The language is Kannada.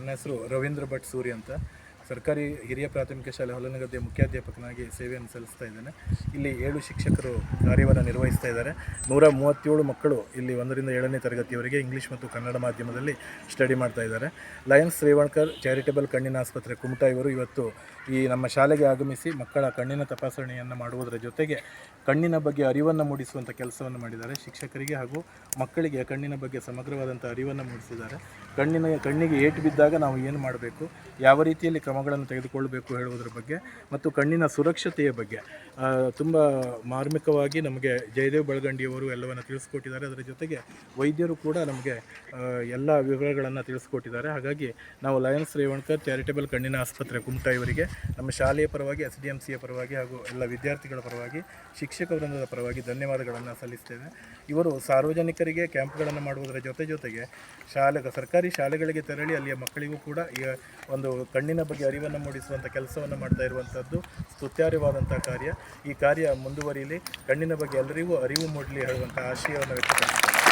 ನನ್ನ ಹೆಸರು ರವೀಂದ್ರ ಭಟ್ ಸೂರಿ ಅಂತ. ಸರ್ಕಾರಿ ಹಿರಿಯ ಪ್ರಾಥಮಿಕ ಶಾಲೆ ಹೊಲನಗದ್ದೆಯ ಮುಖ್ಯಾಧ್ಯಾಪಕನಾಗಿ ಸೇವೆಯನ್ನು ಸಲ್ಲಿಸ್ತಾ ಇದ್ದೇನೆ. ಇಲ್ಲಿ 7 ಶಿಕ್ಷಕರು ಕಾರ್ಯವನ್ನು ನಿರ್ವಹಿಸ್ತಾ ಇದ್ದಾರೆ. 137 ಮಕ್ಕಳು ಇಲ್ಲಿ 1ರಿಂದ 7ನೇ ತರಗತಿಯವರೆಗೆ ಇಂಗ್ಲೀಷ್ ಮತ್ತು ಕನ್ನಡ ಮಾಧ್ಯಮದಲ್ಲಿ ಸ್ಟಡಿ ಮಾಡ್ತಾ ಇದ್ದಾರೆ. ಲಯನ್ಸ್ ರೇವಣ್ಕರ್ ಚಾರಿಟೇಬಲ್ ಕಣ್ಣಿನ ಆಸ್ಪತ್ರೆ ಕುಮಟಾ ಇವರು ಇವತ್ತು ಈ ನಮ್ಮ ಶಾಲೆಗೆ ಆಗಮಿಸಿ ಮಕ್ಕಳ ಕಣ್ಣಿನ ತಪಾಸಣೆಯನ್ನು ಮಾಡುವುದರ ಜೊತೆಗೆ ಕಣ್ಣಿನ ಬಗ್ಗೆ ಅರಿವನ್ನು ಮೂಡಿಸುವಂಥ ಕೆಲಸವನ್ನು ಮಾಡಿದ್ದಾರೆ. ಶಿಕ್ಷಕರಿಗೆ ಹಾಗೂ ಮಕ್ಕಳಿಗೆ ಕಣ್ಣಿನ ಬಗ್ಗೆ ಸಮಗ್ರವಾದಂಥ ಅರಿವನ್ನು ಮೂಡಿಸಿದ್ದಾರೆ. ಕಣ್ಣಿಗೆ ಏಟು ಬಿದ್ದಾಗ ನಾವು ಏನು ಮಾಡಬೇಕು, ಯಾವ ರೀತಿಯಲ್ಲಿ ಕ್ರಮಗಳನ್ನು ತೆಗೆದುಕೊಳ್ಳಬೇಕು ಹೇಳುವುದರ ಬಗ್ಗೆ ಮತ್ತು ಕಣ್ಣಿನ ಸುರಕ್ಷತೆಯ ಬಗ್ಗೆ ತುಂಬ ಮಾರ್ಮಿಕವಾಗಿ ನಮಗೆ ಜಯದೇವ್ ಬಳಗಂಡಿಯವರು ಎಲ್ಲವನ್ನು ತಿಳಿಸ್ಕೊಟ್ಟಿದ್ದಾರೆ. ಅದರ ಜೊತೆಗೆ ವೈದ್ಯರು ಕೂಡ ನಮಗೆ ಎಲ್ಲ ವಿವರಗಳನ್ನು ತಿಳಿಸ್ಕೊಟ್ಟಿದ್ದಾರೆ. ಹಾಗಾಗಿ ನಾವು ಲಯನ್ಸ್ ರೇವಣ್ಕರ್ ಚಾರಿಟೇಬಲ್ ಕಣ್ಣಿನ ಆಸ್ಪತ್ರೆ ಕುಮಟಾ ಇವರಿಗೆ ನಮ್ಮ ಶಾಲೆಯ ಪರವಾಗಿ, SDMCಯ ಪರವಾಗಿ ಹಾಗೂ ಎಲ್ಲ ವಿದ್ಯಾರ್ಥಿಗಳ ಪರವಾಗಿ, ಶಿಕ್ಷಕ ವೃಂದದ ಪರವಾಗಿ ಧನ್ಯವಾದಗಳನ್ನು ಸಲ್ಲಿಸ್ತೇವೆ. ಇವರು ಸಾರ್ವಜನಿಕರಿಗೆ ಕ್ಯಾಂಪ್ಗಳನ್ನು ಮಾಡುವುದರ ಜೊತೆಗೆ ಸರ್ಕಾರಿ ಶಾಲೆಗಳಿಗೆ ತೆರಳಿ ಅಲ್ಲಿಯ ಮಕ್ಕಳಿಗೂ ಕೂಡ ಈ ಒಂದು ಕಣ್ಣಿನ ಬಗ್ಗೆ ಅರಿವನ್ನು ಮೂಡಿಸುವಂಥ ಕೆಲಸವನ್ನು ಮಾಡ್ತಾ ಇರುವಂಥದ್ದು ಸ್ತುತ್ಯಾರ್ಹವಾದಂಥ ಕಾರ್ಯ. ಈ ಕಾರ್ಯ ಮುಂದುವರಿಯಲಿ, ಕಣ್ಣಿನ ಬಗ್ಗೆ ಎಲ್ಲರಿಗೂ ಅರಿವು ಮೂಡಲಿ ಹೇಳುವಂಥ ಆಶಯವನ್ನು ವ್ಯಕ್ತಪಡಿಸ್ತಾರೆ.